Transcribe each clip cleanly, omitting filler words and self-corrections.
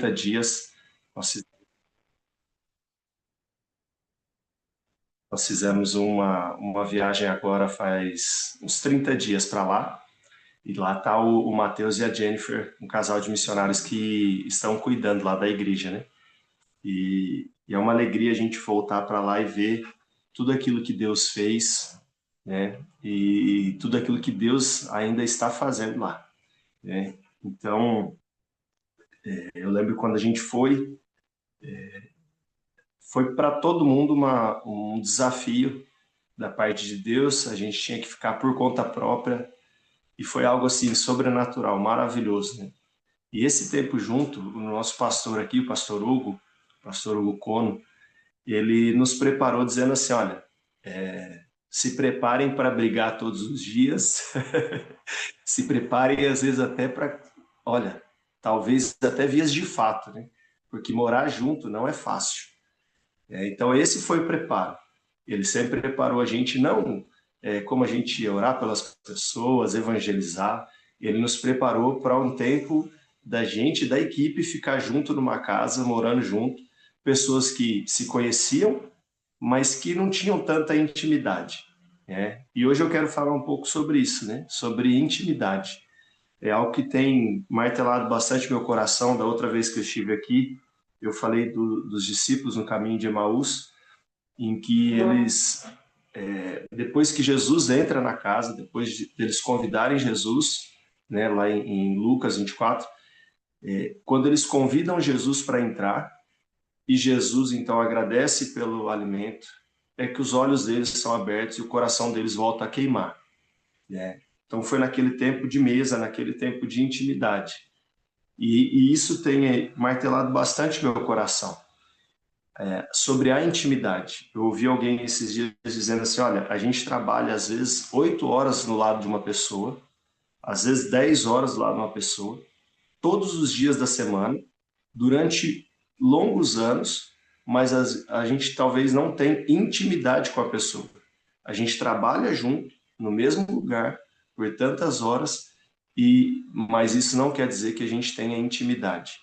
30 dias. Nós fizemos uma viagem agora faz uns 30 dias para lá. E lá está o Matheus e a Jennifer, um casal de missionários que estão cuidando lá da igreja, né? E é uma alegria a gente voltar para lá e ver tudo aquilo que Deus fez, né? E tudo aquilo que Deus ainda está fazendo lá, né? Então, eu lembro quando a gente foi para todo mundo um desafio da parte de Deus, a gente tinha que ficar por conta própria, e foi algo assim sobrenatural, maravilhoso, né? E esse tempo junto, o nosso pastor aqui, o pastor Hugo Cono, ele nos preparou dizendo assim, olha, se preparem para brigar todos os dias, se preparem às vezes até para, olha, talvez até vias de fato, né? Porque morar junto não é fácil. Então esse foi o preparo. Ele sempre preparou a gente, não como a gente ia orar pelas pessoas, evangelizar, ele nos preparou para um tempo da gente, da equipe, ficar junto numa casa, morando junto, pessoas que se conheciam, mas que não tinham tanta intimidade, né? E hoje eu quero falar um pouco sobre isso, né? Sobre intimidade. É algo que tem martelado bastante meu coração. Da outra vez que eu estive aqui, eu falei dos discípulos no caminho de Emaús, em que eles, depois que Jesus entra na casa, depois deles convidarem Jesus, né, lá em Lucas 24, quando eles convidam Jesus para entrar, e Jesus então agradece pelo alimento, é que os olhos deles são abertos e o coração deles volta a queimar, né? Então foi naquele tempo de mesa, naquele tempo de intimidade. E isso tem martelado bastante meu coração, sobre a intimidade. Eu ouvi alguém esses dias dizendo assim, olha, a gente trabalha às vezes 8 horas do lado de uma pessoa, às vezes 10 horas do lado de uma pessoa, todos os dias da semana, durante longos anos, mas a gente talvez não tem intimidade com a pessoa. A gente trabalha junto, no mesmo lugar, por tantas horas, mas isso não quer dizer que a gente tenha intimidade.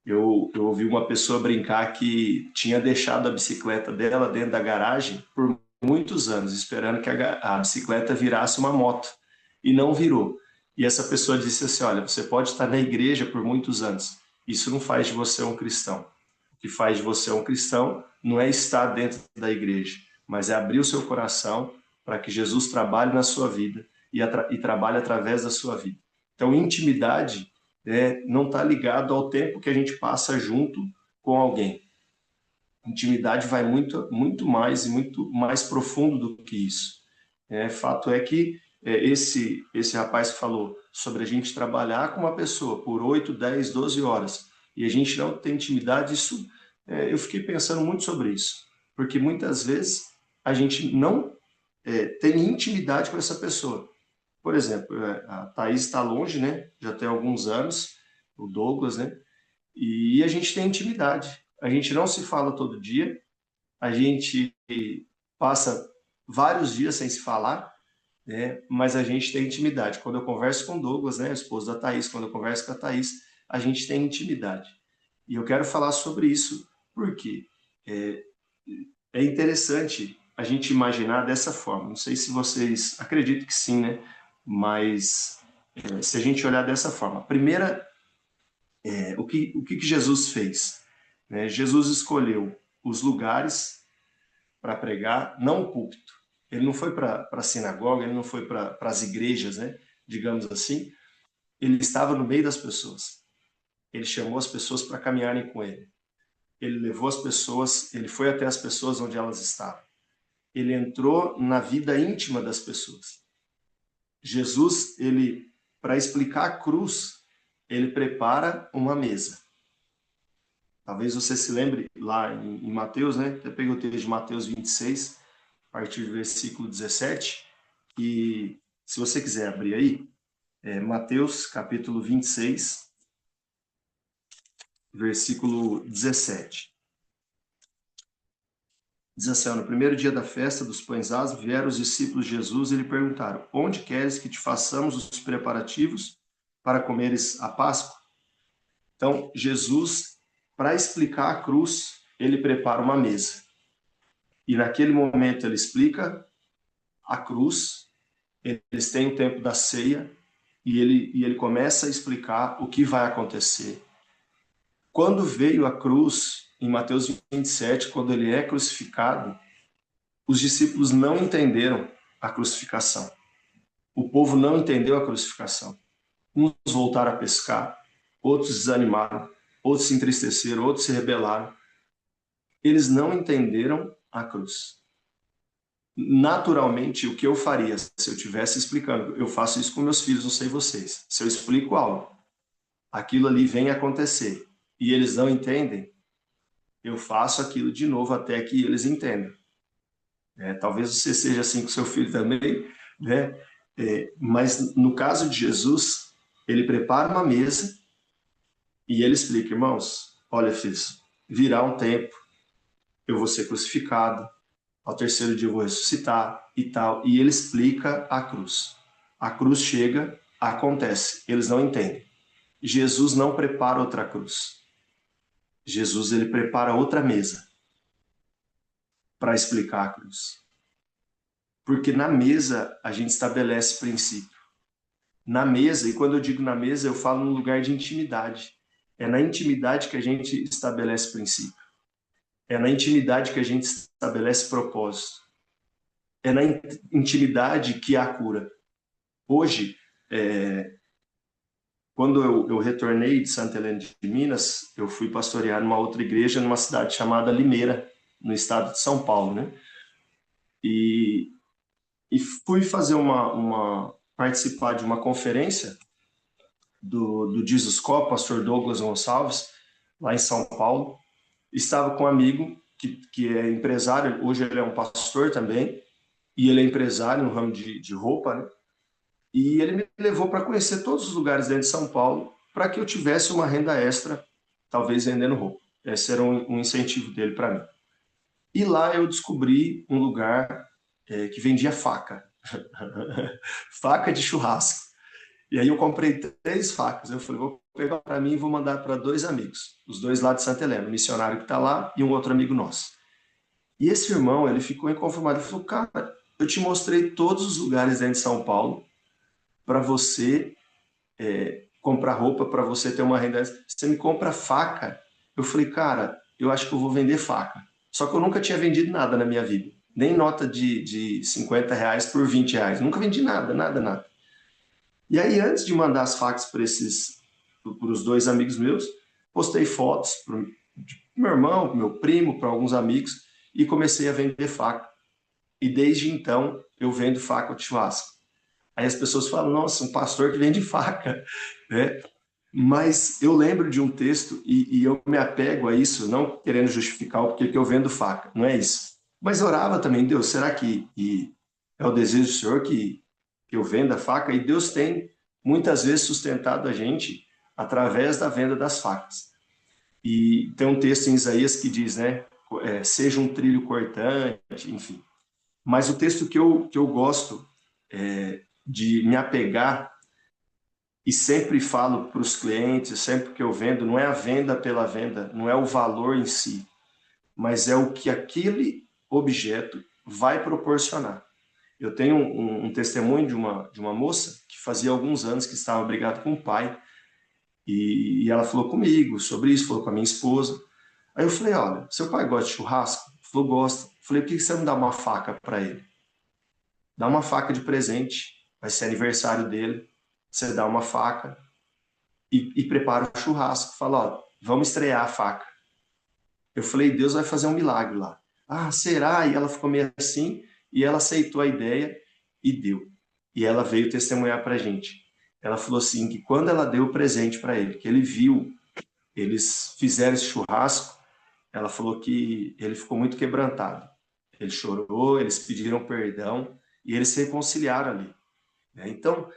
Eu ouvi uma pessoa brincar que tinha deixado a bicicleta dela dentro da garagem por muitos anos, esperando que a bicicleta virasse uma moto, e não virou. E essa pessoa disse assim, olha, você pode estar na igreja por muitos anos, isso não faz de você um cristão. O que faz de você um cristão não é estar dentro da igreja, mas é abrir o seu coração para que Jesus trabalhe na sua vida e trabalhe através da sua vida. Então, intimidade não está ligado ao tempo que a gente passa junto com alguém. Intimidade vai muito mais e muito mais profundo do que isso. Fato é que esse rapaz falou sobre a gente trabalhar com uma pessoa por 8, 10, 12 horas e a gente não tem intimidade, eu fiquei pensando muito sobre isso, porque muitas vezes a gente não tem intimidade com essa pessoa. Por exemplo, a Thaís está longe, né? Já tem alguns anos, o Douglas, né? E a gente tem intimidade. A gente não se fala todo dia, a gente passa vários dias sem se falar, né? Mas a gente tem intimidade. Quando eu converso com o Douglas, né, esposo da Thaís, quando eu converso com a Thaís, a gente tem intimidade. E eu quero falar sobre isso, porque é, é interessante a gente imaginar dessa forma. Não sei se vocês acreditam que sim, né? Mas se a gente olhar dessa forma, a primeira, o que Jesus fez? Né? Jesus escolheu os lugares para pregar, não o púlpito. Ele não foi para a sinagoga, ele não foi para as igrejas, né? Digamos assim. Ele estava no meio das pessoas. Ele chamou as pessoas para caminharem com ele. Ele levou as pessoas, ele foi até as pessoas onde elas estavam. Ele entrou na vida íntima das pessoas. Jesus, ele, para explicar a cruz, ele prepara uma mesa. Talvez você se lembre lá em Mateus, né? Até peguei o texto de Mateus 26, a partir do versículo 17. E se você quiser abrir aí, Mateus capítulo 26, versículo 17. Diz assim, no primeiro dia da festa dos pães asmos, vieram os discípulos de Jesus e lhe perguntaram, onde queres que te façamos os preparativos para comeres a Páscoa? Então, Jesus, para explicar a cruz, ele prepara uma mesa. E naquele momento ele explica a cruz, eles têm o tempo da ceia, e ele começa a explicar o que vai acontecer. Quando veio a cruz, em Mateus 27, quando ele é crucificado, os discípulos não entenderam a crucificação. O povo não entendeu a crucificação. Uns voltaram a pescar, outros desanimaram, outros se entristeceram, outros se rebelaram. Eles não entenderam a cruz. Naturalmente, o que eu faria se eu estivesse explicando? Eu faço isso com meus filhos, não sei vocês. Se eu explico algo, aquilo ali vem acontecer e eles não entendem, eu faço aquilo de novo até que eles entendam. Talvez você seja assim com seu filho também, né? Mas no caso de Jesus, ele prepara uma mesa e ele explica, irmãos, olha, filhos, virá um tempo, eu vou ser crucificado, ao terceiro dia eu vou ressuscitar e tal. E ele explica a cruz. A cruz chega, acontece, eles não entendem. Jesus não prepara outra cruz. Jesus, ele prepara outra mesa para explicar a cruz. Porque na mesa a gente estabelece princípio. Na mesa, e quando eu digo na mesa, eu falo num lugar de intimidade. É na intimidade que a gente estabelece princípio. É na intimidade que a gente estabelece propósito. É na intimidade que há cura. Hoje, quando eu retornei de Santa Helena de Minas, eu fui pastorear numa outra igreja, numa cidade chamada Limeira, no estado de São Paulo, né? E fui fazer participar de uma conferência do Jesus Cop, pastor Douglas Gonçalves, lá em São Paulo. Estava com um amigo que é empresário, hoje ele é um pastor também, e ele é empresário no ramo de roupa, né? E ele me levou para conhecer todos os lugares dentro de São Paulo, para que eu tivesse uma renda extra, talvez vendendo roupa. Esse era um incentivo dele para mim. E lá eu descobri um lugar que vendia faca. Faca de churrasco. E aí eu comprei 3 facas. Eu falei, vou pegar para mim e vou mandar para 2 amigos. Os 2 lá de Santa Helena, o missionário que está lá e um outro amigo nosso. E esse irmão, ele ficou inconformado. Ele falou, cara, eu te mostrei todos os lugares dentro de São Paulo para você comprar roupa, para você ter uma renda. Você me compra faca. Eu falei, cara, eu acho que eu vou vender faca. Só que eu nunca tinha vendido nada na minha vida. Nem nota de 50 reais por 20 reais. Nunca vendi nada, nada, nada. E aí, antes de mandar as facas para os 2 amigos meus, postei fotos para o meu irmão, para meu primo, para alguns amigos, e comecei a vender faca. E desde então, eu vendo faca de churrasco. Aí as pessoas falam, nossa, um pastor que vende faca, né? Mas eu lembro de um texto, e eu me apego a isso, não querendo justificar o porquê que eu vendo faca, não é isso. Mas eu orava também, Deus, será que é o desejo do Senhor que eu venda faca? E Deus tem, muitas vezes, sustentado a gente através da venda das facas. E tem um texto em Isaías que diz, né, seja um trilho cortante, enfim. Mas o texto que eu gosto de me apegar, e sempre falo para os clientes, sempre que eu vendo, não é a venda pela venda, não é o valor em si, mas é o que aquele objeto vai proporcionar. Eu tenho um testemunho de uma moça que fazia alguns anos que estava brigada com o pai, e ela falou comigo sobre isso, falou com a minha esposa. Aí eu falei, olha, seu pai gosta de churrasco? Ele falou, gosta. Eu falei, por que você não dá uma faca para ele? Dá uma faca de presente, vai ser aniversário dele, você dá uma faca e prepara o churrasco. Fala, ó, vamos estrear a faca. Eu falei, Deus vai fazer um milagre lá. Ah, será? E ela ficou meio assim, e ela aceitou a ideia e deu. E ela veio testemunhar para a gente. Ela falou assim, que quando ela deu o presente para ele, que ele viu, eles fizeram esse churrasco, ela falou que ele ficou muito quebrantado. Ele chorou, eles pediram perdão e eles se reconciliaram ali. Então,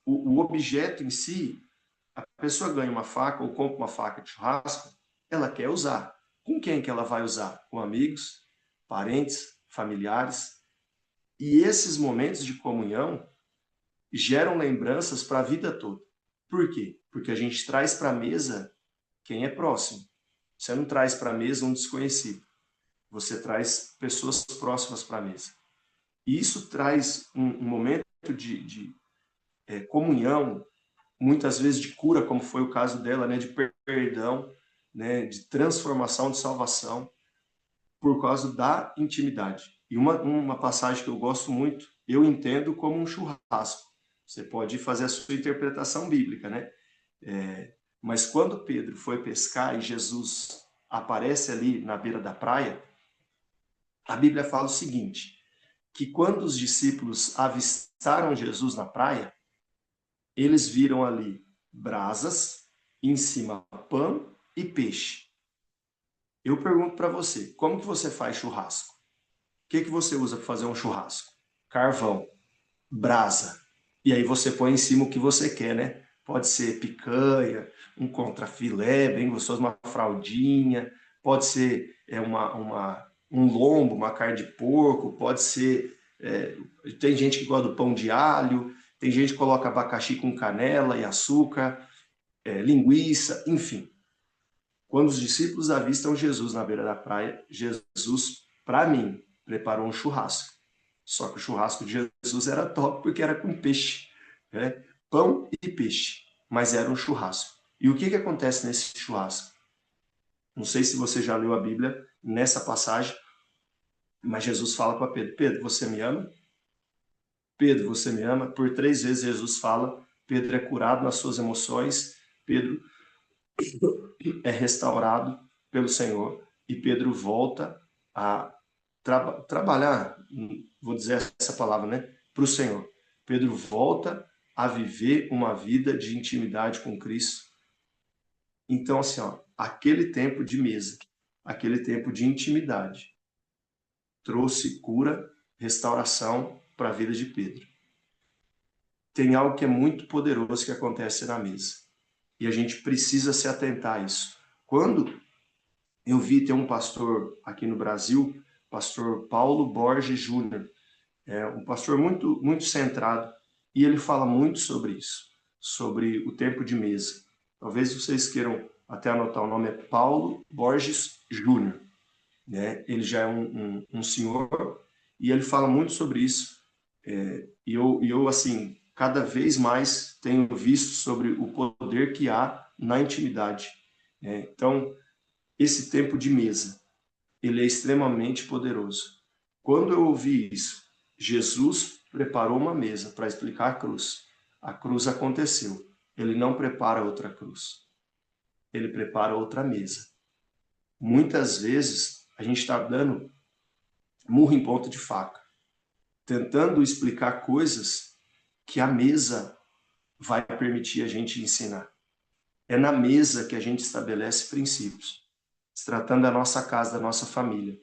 o objeto em si, a pessoa ganha uma faca ou compra uma faca de churrasco, ela quer usar. Com quem que ela vai usar? Com amigos, parentes, familiares. E esses momentos de comunhão geram lembranças para a vida toda. Por quê? Porque a gente traz para a mesa quem é próximo. Você não traz para a mesa um desconhecido. Você traz pessoas próximas para a mesa. E isso traz um momento de comunhão, muitas vezes de cura, como foi o caso dela, né, de perdão, né, de transformação, de salvação, por causa da intimidade. E uma passagem que eu gosto muito, eu entendo como um churrasco. Você pode fazer a sua interpretação bíblica, né? Mas quando Pedro foi pescar e Jesus aparece ali na beira da praia, a Bíblia fala o seguinte, que quando os discípulos avistaram Jesus na praia, eles viram ali brasas, em cima pão e peixe. Eu pergunto para você, como que você faz churrasco? O que você usa para fazer um churrasco? Carvão, brasa. E aí você põe em cima o que você quer, né? Pode ser picanha, um contrafilé bem gostoso, uma fraldinha, pode ser um lombo, uma carne de porco, pode ser... tem gente que gosta do pão de alho, tem gente que coloca abacaxi com canela e açúcar, linguiça, enfim. Quando os discípulos avistam Jesus na beira da praia, Jesus, para mim, preparou um churrasco. Só que o churrasco de Jesus era top porque era com peixe, né? Pão e peixe, mas era um churrasco. E o que acontece nesse churrasco? Não sei se você já leu a Bíblia nessa passagem, mas Jesus fala para Pedro, Pedro, você me ama? Pedro, você me ama? Por 3 vezes Jesus fala, Pedro é curado nas suas emoções, Pedro é restaurado pelo Senhor e Pedro volta a trabalhar, vou dizer essa palavra, né, para o Senhor. Pedro volta a viver uma vida de intimidade com Cristo. Então, assim, ó, aquele tempo de mesa, aquele tempo de intimidade, trouxe cura, restauração para a vida de Pedro. Tem algo que é muito poderoso que acontece na mesa. E a gente precisa se atentar a isso. Quando eu vi ter um pastor aqui no Brasil, pastor Paulo Borges Júnior, um pastor muito centrado, e ele fala muito sobre isso, sobre o tempo de mesa. Talvez vocês queiram até anotar, o nome é Paulo Borges Júnior, né? Ele já é um senhor, e ele fala muito sobre isso, e eu, assim, cada vez mais tenho visto sobre o poder que há na intimidade, né? Então, esse tempo de mesa, ele é extremamente poderoso. Quando eu ouvi isso, Jesus preparou uma mesa para explicar a cruz. A cruz aconteceu. Ele não prepara outra cruz. Ele prepara outra mesa. Muitas vezes a gente está dando murro em ponta de faca, tentando explicar coisas que a mesa vai permitir a gente ensinar. É na mesa que a gente estabelece princípios, se tratando da nossa casa, da nossa família.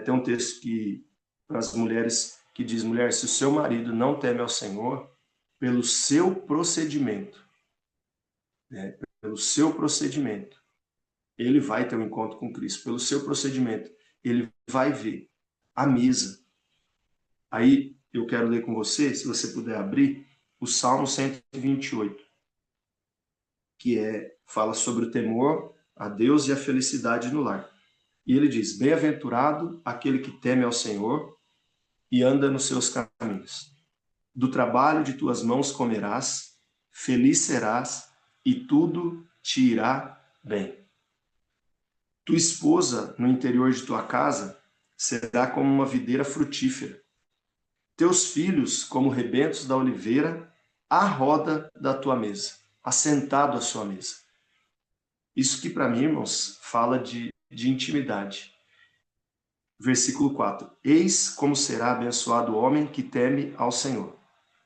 Tem um texto que, para as mulheres, que diz, mulher, se o seu marido não teme ao Senhor, pelo seu procedimento, pelo seu procedimento, ele vai ter um encontro com Cristo. Pelo seu procedimento, ele vai ver a mesa. Aí eu quero ler com você, se você puder abrir, o Salmo 128, que fala sobre o temor a Deus e a felicidade no lar. E ele diz, bem-aventurado aquele que teme ao Senhor e anda nos seus caminhos. Do trabalho de tuas mãos comerás, feliz serás e tudo te irá bem. Tua esposa no interior de tua casa será como uma videira frutífera. Teus filhos como rebentos da oliveira à roda da tua mesa, assentado à sua mesa. Isso que para mim, irmãos, fala de intimidade. Versículo 4. Eis como será abençoado o homem que teme ao Senhor.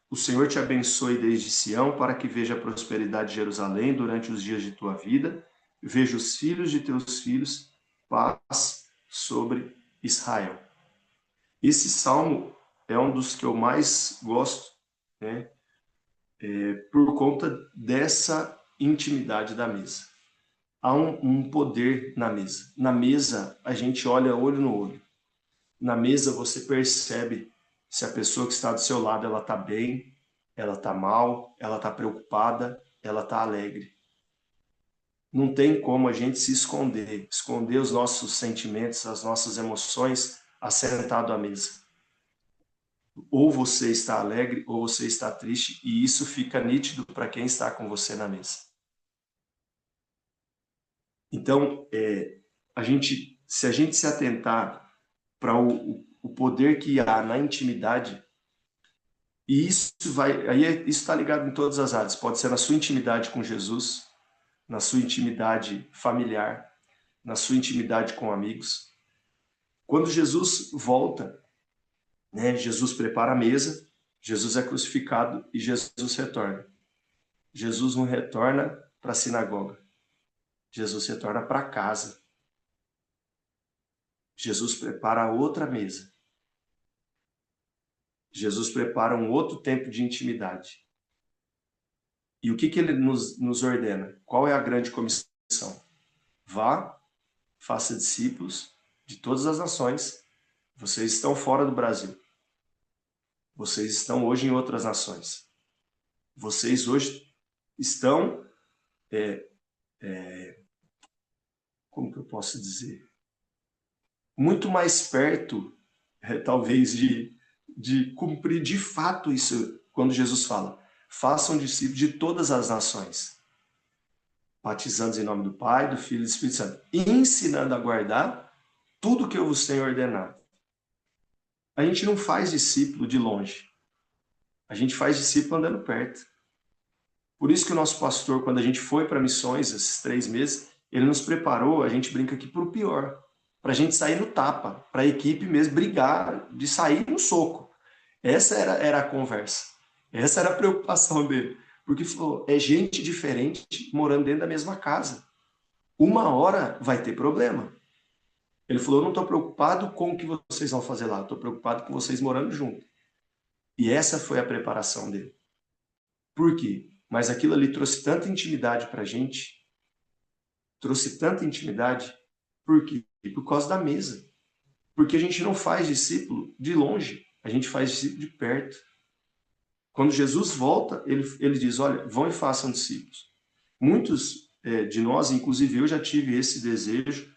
O Senhor te abençoe desde Sião, para que veja a prosperidade de Jerusalém durante os dias de tua vida, veja os filhos de teus filhos, paz sobre Israel. Esse salmo é um dos que eu mais gosto, né? Por conta dessa intimidade da mesa. Há um poder na mesa. Na mesa, a gente olha olho no olho. Na mesa, você percebe se a pessoa que está do seu lado ela está bem, ela está mal, ela está preocupada, ela está alegre. Não tem como a gente se esconder os nossos sentimentos, as nossas emoções, assentado à mesa. Ou você está alegre, ou você está triste, e isso fica nítido para quem está com você na mesa. Então, se a gente se atentar para o poder que há na intimidade, e isso isso está ligado em todas as áreas. Pode ser na sua intimidade com Jesus, na sua intimidade familiar, na sua intimidade com amigos. Quando Jesus volta, né, Jesus prepara a mesa, Jesus é crucificado e Jesus retorna. Jesus não retorna para a sinagoga. Jesus retorna para casa. Jesus prepara outra mesa. Jesus prepara um outro tempo de intimidade. E o que ele nos ordena? Qual é a grande comissão? Vá, faça discípulos de todas as nações. Vocês estão fora do Brasil. Vocês estão hoje em outras nações. Vocês hoje estão, como que eu posso dizer? Muito mais perto, talvez, de cumprir de fato isso, quando Jesus fala, façam discípulos de todas as nações, batizando em nome do Pai, do Filho e do Espírito Santo, e ensinando a guardar tudo que eu vos tenho ordenado. A gente não faz discípulo de longe, a gente faz discípulo andando perto. Por isso que o nosso pastor, quando a gente foi para missões, esses 3 meses, ele nos preparou, a gente brinca aqui, para o pior, para a gente sair no tapa, para a equipe mesmo brigar, de sair no soco. Essa era a conversa, essa era a preocupação dele, porque falou, é gente diferente morando dentro da mesma casa. Uma hora vai ter problema. Ele falou, eu não estou preocupado com o que vocês vão fazer lá, estou preocupado com vocês morando junto. E essa foi a preparação dele. Por quê? Mas aquilo ali trouxe tanta intimidade para a gente, trouxe tanta intimidade, por quê? Por causa da mesa. Porque a gente não faz discípulo de longe, a gente faz discípulo de perto. Quando Jesus volta, ele diz, olha, vão e façam discípulos. Muitos de nós, inclusive eu já tive esse desejo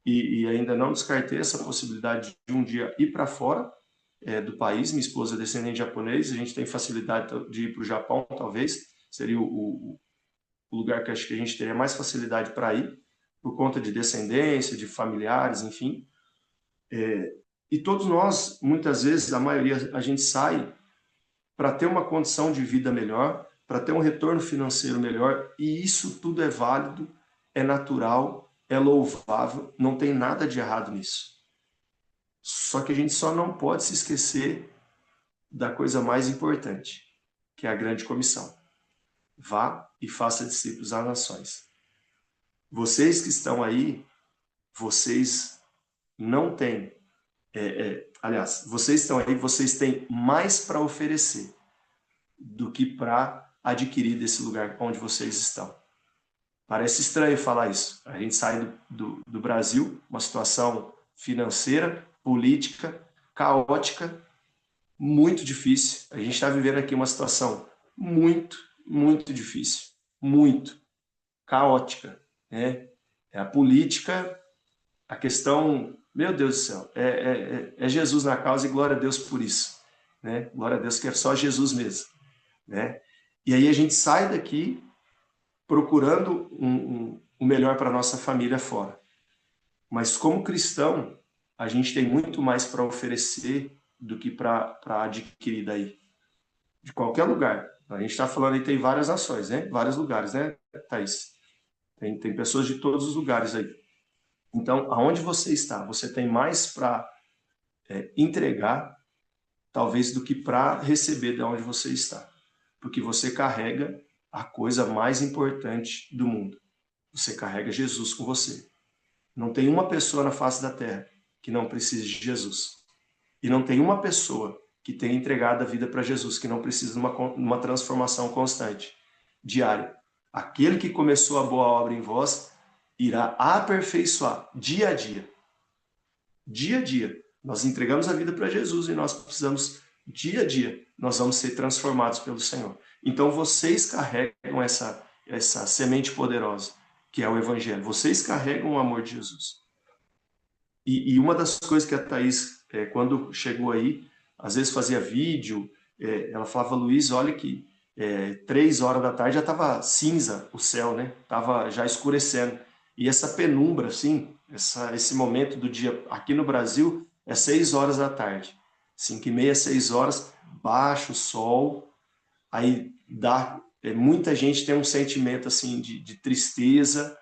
e ainda não descartei essa possibilidade de um dia ir para fora do país. Minha esposa é descendente de japonês, a gente tem facilidade de ir para o Japão, talvez, seria o lugar que acho que a gente teria mais facilidade para ir, por conta de descendência, de familiares, enfim. E todos nós, muitas vezes, a maioria, a gente sai para ter uma condição de vida melhor, para ter um retorno financeiro melhor, e isso tudo é válido, é natural, é louvável, não tem nada de errado nisso. Só que a gente só não pode se esquecer da coisa mais importante, que é a grande comissão. Vá e faça discípulos às nações. Vocês que estão aí, vocês não têm, aliás, vocês estão aí, vocês têm mais para oferecer do que para adquirir desse lugar onde vocês estão. Parece estranho falar isso. A gente sai do Brasil, uma situação financeira, política, caótica, muito difícil. A gente está vivendo aqui uma situação muito, muito difícil, muito caótica, né? A política, a questão, meu Deus do céu, é Jesus na causa e glória a Deus por isso, né? Glória a Deus que é só Jesus mesmo, né? E aí a gente sai daqui procurando o melhor para a nossa família fora. Mas como cristão, a gente tem muito mais para oferecer do que para adquirir daí. De qualquer lugar. A gente está falando aí, tem várias nações, né? Vários lugares, né, Thaís? Tem pessoas de todos os lugares aí. Então, aonde você está, você tem mais para entregar, talvez, do que para receber de onde você está. Porque você carrega a coisa mais importante do mundo. Você carrega Jesus com você. Não tem uma pessoa na face da terra que não precise de Jesus. E não tem uma pessoa que tenha entregado a vida para Jesus que não precisa de uma transformação constante, diária. Aquele que começou a boa obra em vós irá aperfeiçoar dia a dia. Dia a dia. Nós entregamos a vida para Jesus e nós precisamos, dia a dia, nós vamos ser transformados pelo Senhor. Então vocês carregam essa semente poderosa. que é o Evangelho. Vocês carregam o amor de Jesus. E uma das coisas que a Thaís, quando chegou aí, às vezes fazia vídeo, ela falava, Luiz, olha que 3 horas da tarde já estava cinza o céu, né? Estava já escurecendo. E essa penumbra, assim, esse momento do dia aqui no Brasil é 6 horas da tarde. 5h30, 6 horas, baixa o sol, aí dá. Muita gente tem um sentimento assim de tristeza,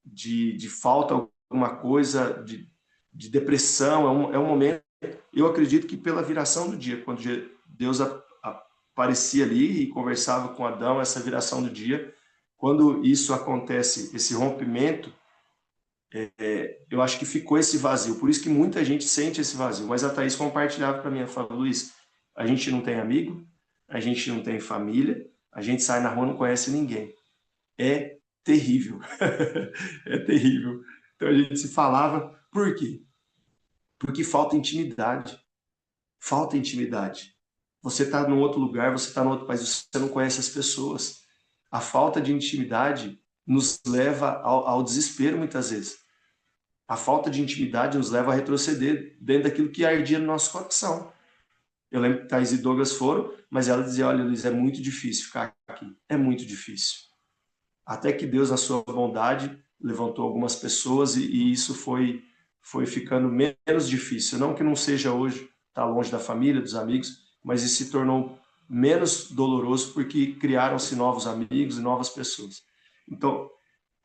de falta alguma coisa, de depressão. É um momento. Eu acredito que pela viração do dia, quando Deus aparecia ali e conversava com Adão, essa viração do dia, quando isso acontece, esse rompimento, eu acho que ficou esse vazio. Por isso que muita gente sente esse vazio. Mas a Thaís compartilhava para mim, ela falou, Luiz, a gente não tem amigo, a gente não tem família, a gente sai na rua e não conhece ninguém. É terrível. É terrível. Então a gente se falava, por quê? Porque falta intimidade. Falta intimidade. Você está num outro lugar, você está num outro país, você não conhece as pessoas. A falta de intimidade nos leva ao desespero muitas vezes. A falta de intimidade nos leva a retroceder dentro daquilo que ardia no nosso coração. Eu lembro que Thais e Douglas foram, mas ela dizia, olha, Luiz, é muito difícil ficar aqui. É muito difícil. Até que Deus, na sua bondade, levantou algumas pessoas e isso foi ficando menos difícil. Não que não seja hoje estar longe da família, dos amigos, mas isso se tornou menos doloroso porque criaram-se novos amigos e novas pessoas. Então,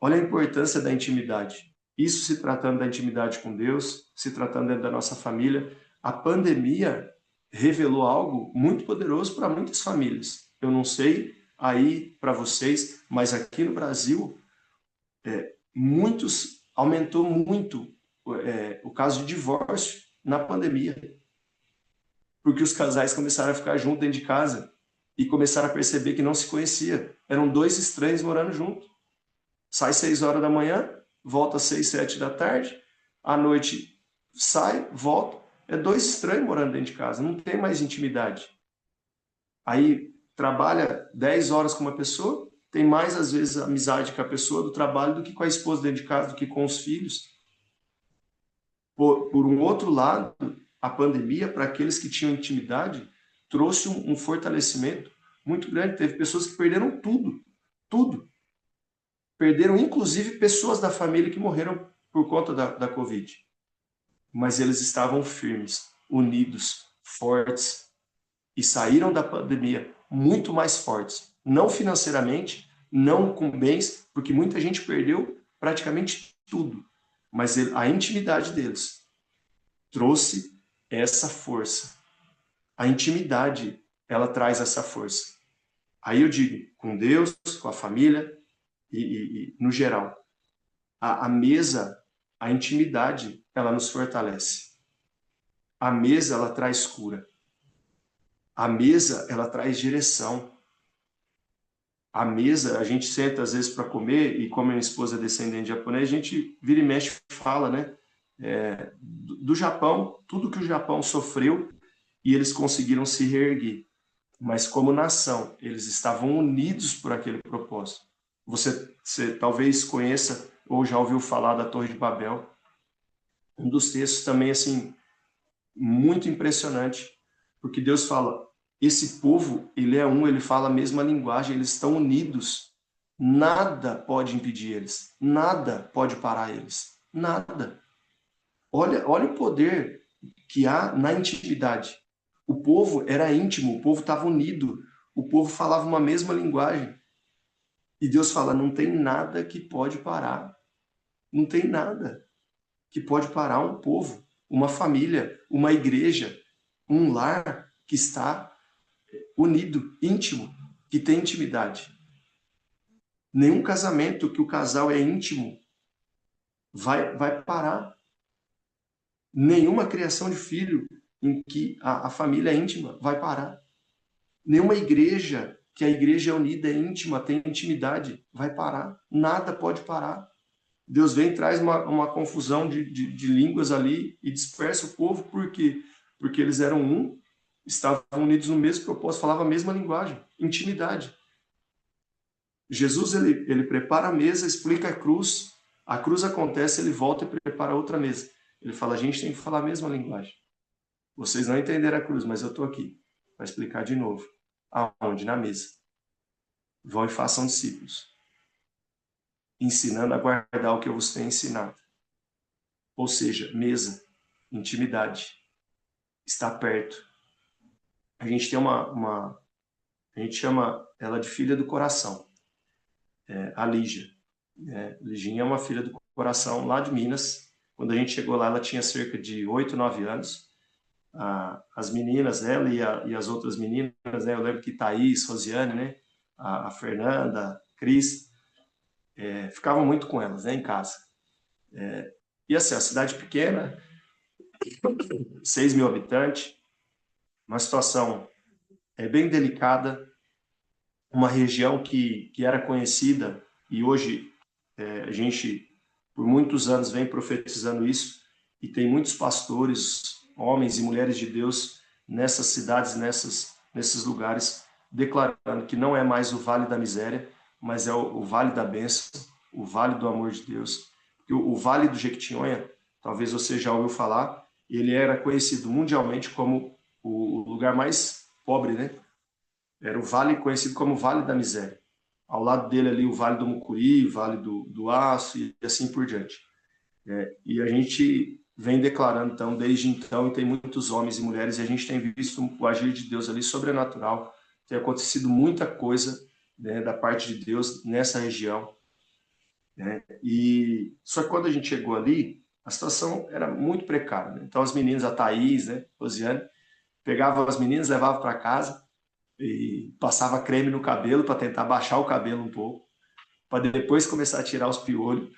olha a importância da intimidade. Isso se tratando da intimidade com Deus, se tratando dentro da nossa família. A pandemia revelou algo muito poderoso para muitas famílias. Eu não sei aí para vocês, mas aqui no Brasil, aumentou muito o caso de divórcio na pandemia, porque os casais começaram a ficar juntos dentro de casa e começaram a perceber que não se conhecia. Eram dois estranhos morando juntos. Sai 6 horas da manhã, volta às 6, 7 da tarde, à noite sai, volta. É dois estranhos morando dentro de casa, não tem mais intimidade. Aí trabalha 10 horas com uma pessoa, tem mais, às vezes, amizade com a pessoa do trabalho do que com a esposa dentro de casa, do que com os filhos. Por um outro lado, a pandemia, para aqueles que tinham intimidade, trouxe um fortalecimento muito grande. Teve pessoas que perderam tudo, tudo. Perderam, inclusive, pessoas da família que morreram por conta da Covid. Mas eles estavam firmes, unidos, fortes, e saíram da pandemia muito mais fortes. Não financeiramente, não com bens, porque muita gente perdeu praticamente tudo. Mas a intimidade deles trouxe essa força. A intimidade, ela traz essa força. Aí eu digo, com Deus, com a família e no geral. A mesa, a intimidade, ela nos fortalece. A mesa, ela traz cura. A mesa, ela traz direção. A mesa, a gente senta às vezes para comer, e como minha esposa é descendente de japonês, a gente vira e mexe e fala, né? Do Japão, tudo que o Japão sofreu, e eles conseguiram se reerguer. Mas como nação, eles estavam unidos por aquele propósito. Você talvez conheça ou já ouviu falar da Torre de Babel. Um dos textos também, assim, muito impressionante, porque Deus fala, esse povo, ele é um, ele fala a mesma linguagem, eles estão unidos. Nada pode impedir eles, nada pode parar eles, nada. Olha o poder que há na intimidade. O povo era íntimo, o povo estava unido, o povo falava uma mesma linguagem. E Deus fala, não tem nada que pode parar, não tem nada que pode parar um povo, uma família, uma igreja, um lar que está unido, íntimo, que tem intimidade. Nenhum casamento que o casal é íntimo vai parar. Nenhuma criação de filho em que a família é íntima vai parar. Nenhuma igreja que a igreja é unida, é íntima, tem intimidade, vai parar. Nada pode parar. Deus vem e traz uma confusão de línguas ali e dispersa o povo, por quê? Porque eles eram um, estavam unidos no mesmo propósito, falavam a mesma linguagem, intimidade. Jesus, ele prepara a mesa, explica a cruz acontece, ele volta e prepara outra mesa. Ele fala, a gente tem que falar a mesma linguagem. Vocês não entenderam a cruz, mas eu estou aqui para explicar de novo. Aonde? Na mesa. Vão e façam discípulos, ensinando a guardar o que eu vos tenho ensinado. Ou seja, mesa, intimidade, estar perto. A gente tem a gente chama ela de filha do coração, a Lígia. Liginha é uma filha do coração lá de Minas. Quando a gente chegou lá, ela tinha cerca de 8, 9 anos. As meninas, ela e as outras meninas, né? Eu lembro que Thaís, Rosiane, né? A Fernanda, a Cris, ficavam muito com elas, né? Em casa. E assim, a cidade pequena, 6 mil habitantes, uma situação bem delicada, uma região que era conhecida e hoje a gente, por muitos anos, vem profetizando isso e tem muitos pastores, homens e mulheres de Deus nessas cidades, nesses lugares, declarando que não é mais o vale da miséria, mas é o vale da bênção, o vale do amor de Deus. Porque o vale do Jequitinhonha, talvez você já ouviu falar, ele era conhecido mundialmente como o lugar mais pobre, né? Era o vale conhecido como Vale da Miséria. Ao lado dele ali o Vale do Mucuri, o Vale do Aço e assim por diante. E a gente vem declarando então, desde então, e tem muitos homens e mulheres, e a gente tem visto o agir de Deus ali sobrenatural, tem acontecido muita coisa, né, da parte de Deus nessa região. Né? E só que quando a gente chegou ali, a situação era muito precária. Né? Então as meninas, a Thaís, né, Rosiane, pegavam as meninas, levavam para casa, e passava creme no cabelo para tentar baixar o cabelo um pouco, para depois começar a tirar os piolhos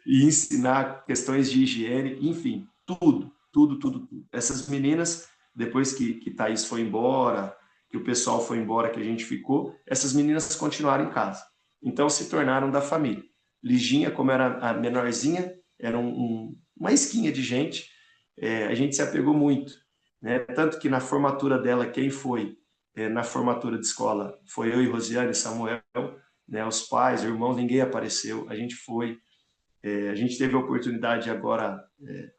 e ensinar questões de higiene, enfim, tudo, tudo, tudo, tudo. Essas meninas, depois que Thaís foi embora, que o pessoal foi embora, que a gente ficou, essas meninas continuaram em casa. Então se tornaram da família. Liginha, como era a menorzinha, era uma esquinha de gente, a gente se apegou muito. Né? Tanto que na formatura dela, quem foi na formatura de escola foi eu e Rosiane e Samuel, né? Os pais, irmãos, ninguém apareceu. A gente foi. A gente teve a oportunidade agora,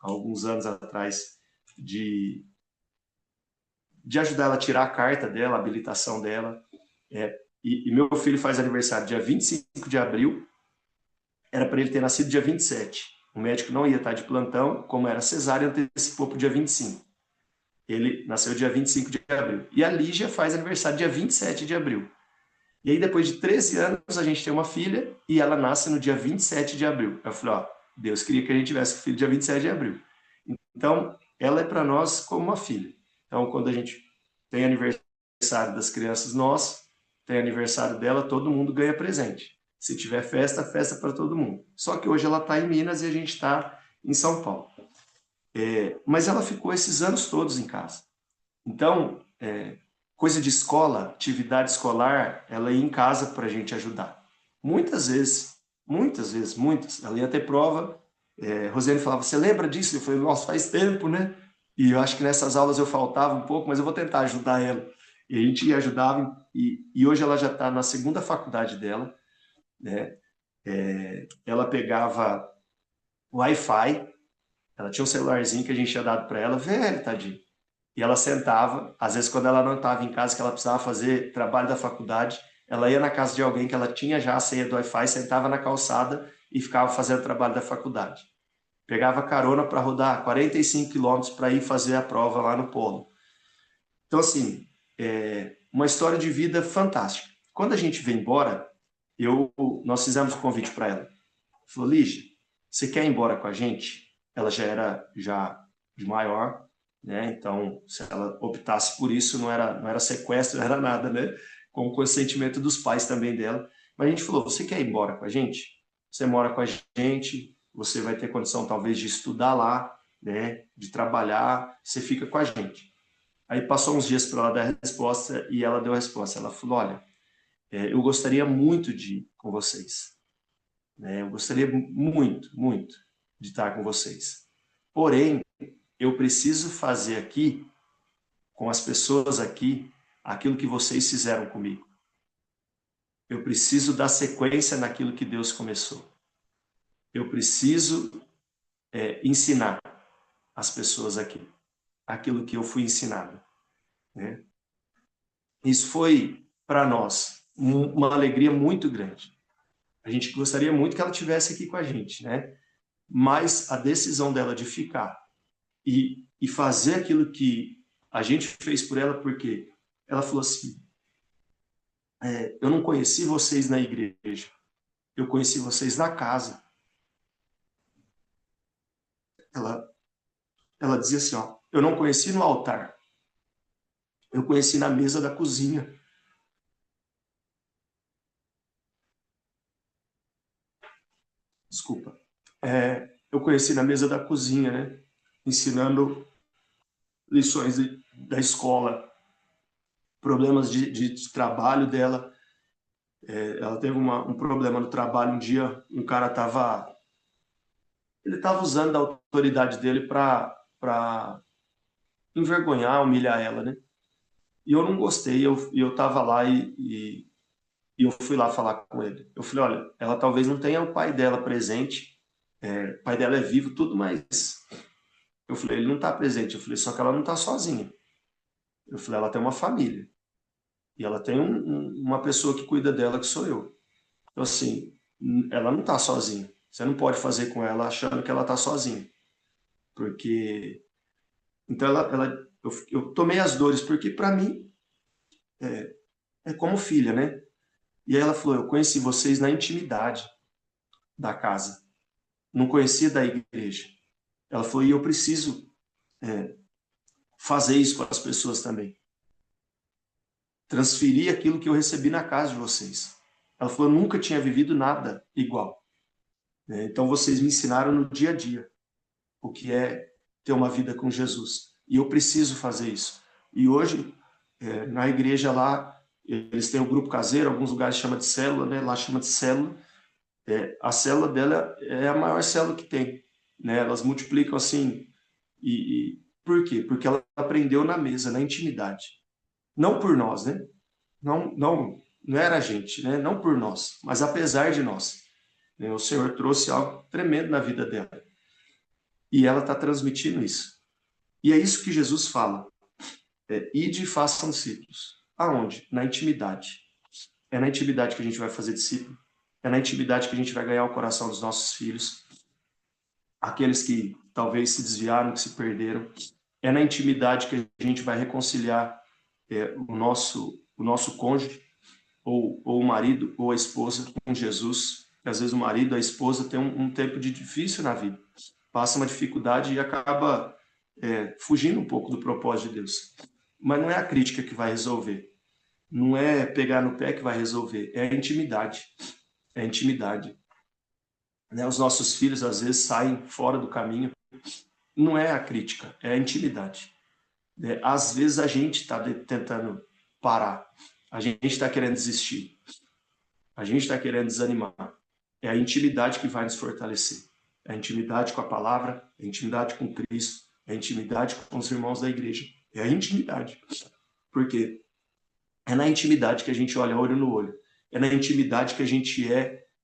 há alguns anos atrás, de ajudar ela a tirar a carta dela, a habilitação dela. E meu filho faz aniversário dia 25 de abril, era para ele ter nascido dia 27. O médico não ia estar de plantão, como era cesárea, antecipou para o dia 25. Ele nasceu dia 25 de abril. E a Lígia faz aniversário dia 27 de abril. E aí, depois de 13 anos, a gente tem uma filha e ela nasce no dia 27 de abril. Eu falei, ó, Deus queria que a gente tivesse filho dia 27 de abril. Então, ela é para nós como uma filha. Então, quando a gente tem aniversário das crianças, nós, tem aniversário dela, todo mundo ganha presente. Se tiver festa, festa para todo mundo. Só que hoje ela está em Minas e a gente está em São Paulo. Mas ela ficou esses anos todos em casa. Então, coisa de escola, atividade escolar, ela ia em casa para a gente ajudar. Muitas vezes, muitas vezes, muitas. Ela ia ter prova. Rosiane falava, você lembra disso? Eu falei, nossa, faz tempo, né? E eu acho que nessas aulas eu faltava um pouco, mas eu vou tentar ajudar ela. E a gente ajudava, e hoje ela já está na segunda faculdade dela, né? Ela pegava Wi-Fi, ela tinha um celularzinho que a gente tinha dado para ela, velho, tadinho. E ela sentava, às vezes quando ela não estava em casa, que ela precisava fazer trabalho da faculdade, ela ia na casa de alguém que ela tinha já a senha do Wi-Fi, sentava na calçada e ficava fazendo trabalho da faculdade. Pegava carona para rodar 45 quilômetros para ir fazer a prova lá no polo. Então, assim, uma história de vida fantástica. Quando a gente veio embora, nós fizemos um convite para ela. Falou, Lígia, você quer ir embora com a gente? Ela já era de maior, né? Então, se ela optasse por isso, não era sequestro, não era nada, né? Com o consentimento dos pais também dela. Mas a gente falou, você quer ir embora com a gente? Você mora com a gente, você vai ter condição talvez de estudar lá, né? De trabalhar, você fica com a gente. Aí passou uns dias para ela dar a resposta e ela deu a resposta. Ela falou, olha, eu gostaria muito de ir com vocês. Né? Eu gostaria muito, muito de estar com vocês. Porém, eu preciso fazer aqui, com as pessoas aqui, aquilo que vocês fizeram comigo. Eu preciso dar sequência naquilo que Deus começou. Eu preciso ensinar as pessoas aquilo que eu fui ensinado, né? Isso foi, para nós, uma alegria muito grande. A gente gostaria muito que ela estivesse aqui com a gente, né? Mas a decisão dela de ficar e fazer aquilo que a gente fez por ela, porque ela falou assim, eu não conheci vocês na igreja, eu conheci vocês na casa. Ela, ela dizia assim, ó, eu não conheci no altar, eu conheci na mesa da cozinha. Desculpa. Eu conheci na mesa da cozinha, né? Ensinando lições da escola, problemas de trabalho dela. Ela teve um problema no trabalho um dia, um cara ele estava usando a autoridade dele para envergonhar, humilhar ela, né? E eu não gostei, eu estava lá e eu fui lá falar com ele. Eu falei, olha, ela talvez não tenha o pai dela presente, o pai dela é vivo, tudo, mas eu falei, ele não está presente. Eu falei, só que ela não está sozinha. Eu falei, ela tem uma família. E ela tem uma pessoa que cuida dela, que sou eu. Então, assim, ela não está sozinha. Você não pode fazer com ela achando que ela está sozinha. Porque. Então, eu tomei as dores, porque para mim é como filha, né? E aí ela falou: eu conheci vocês na intimidade da casa. Não conhecia da igreja. Ela falou: e eu preciso fazer isso com as pessoas também. Transferir aquilo que eu recebi na casa de vocês. Ela falou: eu nunca tinha vivido nada igual. Então vocês me ensinaram no dia a dia o que é ter uma vida com Jesus. E eu preciso fazer isso. E hoje, na igreja lá, eles têm um grupo caseiro, alguns lugares chama de célula, né? Lá chama de célula. A célula dela é a maior célula que tem, né? Elas multiplicam assim. Por quê? Porque ela aprendeu na mesa, na intimidade. Não por nós, né? Não era a gente, né? Não por nós, mas apesar de nós. O Senhor trouxe algo tremendo na vida dela. E ela está transmitindo isso. E é isso que Jesus fala. Ide e façam discípulos. Aonde? Na intimidade. É na intimidade que a gente vai fazer discípulo. É na intimidade que a gente vai ganhar o coração dos nossos filhos. Aqueles que talvez se desviaram, que se perderam. É na intimidade que a gente vai reconciliar o nosso cônjuge, ou o marido, ou a esposa com Jesus. Às vezes o marido, a esposa tem um tempo de difícil na vida. Passa uma dificuldade e acaba fugindo um pouco do propósito de Deus. Mas não é a crítica que vai resolver. Não é pegar no pé que vai resolver. É a intimidade. É a intimidade. Né? Os nossos filhos, às vezes, saem fora do caminho. Não é a crítica, é a intimidade. Às vezes a gente está tentando parar. A gente está querendo desistir. A gente está querendo desanimar. É a intimidade que vai nos fortalecer. É a intimidade com a palavra, é a intimidade com Cristo, é a intimidade com os irmãos da igreja. É a intimidade. Porque é na intimidade que a gente olha olho no olho. É na intimidade que a gente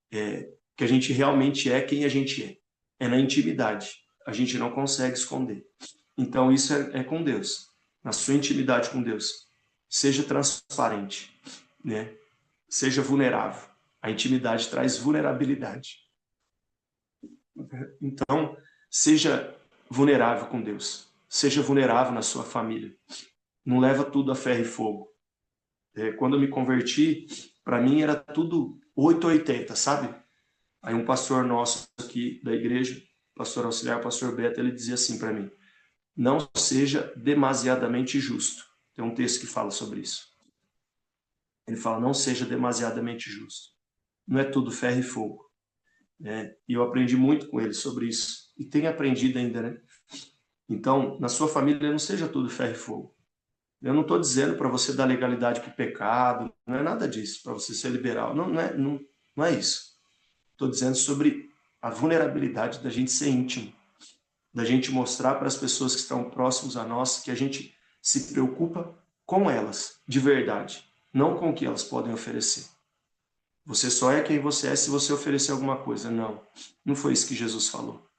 que a gente realmente é quem a gente é. É na intimidade. A gente não consegue esconder. Então isso é com Deus. Na sua intimidade com Deus. Seja transparente, né? Seja vulnerável. A intimidade traz vulnerabilidade. Então, seja vulnerável com Deus. Seja vulnerável na sua família. Não leva tudo a ferro e fogo. Quando eu me converti, para mim era tudo 880, sabe? Aí um pastor nosso aqui da igreja, pastor auxiliar, pastor Beto, ele dizia assim para mim: não seja demasiadamente justo. Tem um texto que fala sobre isso. Ele fala: não seja demasiadamente justo. Não é tudo ferro e fogo. E eu aprendi muito com ele sobre isso. E tenho aprendido ainda, né? Então, na sua família, não seja tudo ferro e fogo. Eu não estou dizendo para você dar legalidade para o pecado, não é nada disso, para você ser liberal. Não é isso. Estou dizendo sobre a vulnerabilidade da gente ser íntimo, da gente mostrar para as pessoas que estão próximos a nós que a gente se preocupa com elas, de verdade, não com o que elas podem oferecer. Você só é quem você é se você oferecer alguma coisa. Não, não foi isso que Jesus falou.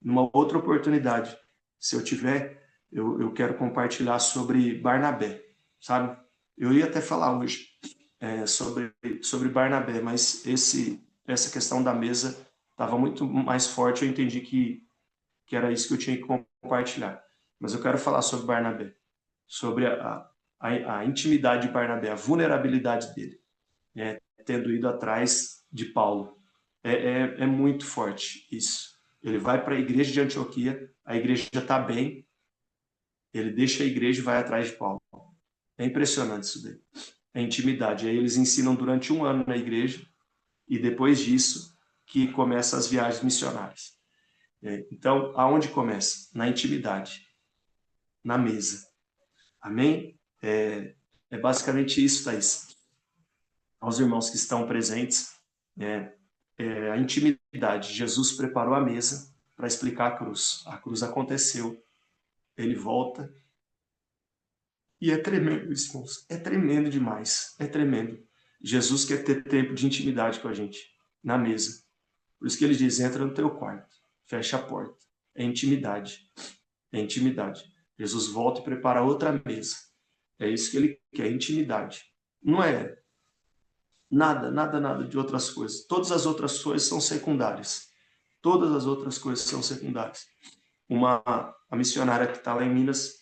Numa outra oportunidade, se eu tiver, eu quero compartilhar sobre Barnabé, sabe? Eu ia até falar hoje sobre Barnabé, mas essa questão da mesa estava muito mais forte, eu entendi que era isso que eu tinha que compartilhar. Mas eu quero falar sobre Barnabé, sobre a intimidade de Barnabé, a vulnerabilidade dele, tendo ido atrás de Paulo. É muito forte isso. Ele vai para a igreja de Antioquia, a igreja está bem, ele deixa a igreja e vai atrás de Paulo. É impressionante isso daí. É intimidade. Aí eles ensinam durante 1 ano na igreja e depois disso que começam as viagens missionárias. Então, aonde começa? Na intimidade, na mesa. Amém? É basicamente isso, Thaís. Aos irmãos que estão presentes, a intimidade. Jesus preparou a mesa para explicar a cruz. A cruz aconteceu, ele volta. E é tremendo isso, irmãos. É tremendo demais. É tremendo. Jesus quer ter tempo de intimidade com a gente, na mesa. Por isso que ele diz, entra no teu quarto, fecha a porta. É intimidade. É intimidade. Jesus volta e prepara outra mesa. É isso que ele quer, intimidade. Não é nada de outras coisas. Todas as outras coisas são secundárias. Todas as outras coisas são secundárias. A missionária que está lá em Minas,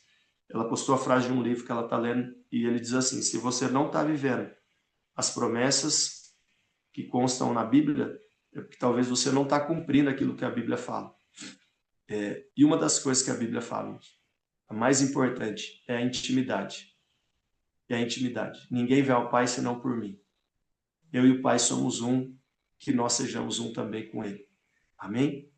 ela postou a frase de um livro que ela está lendo e ele diz assim: se você não está vivendo as promessas que constam na Bíblia, é porque talvez você não está cumprindo aquilo que a Bíblia fala. E uma das coisas que a Bíblia fala, a mais importante, é a intimidade. É a intimidade. Ninguém vê ao Pai senão por mim. Eu e o Pai somos um, que nós sejamos um também com Ele. Amém?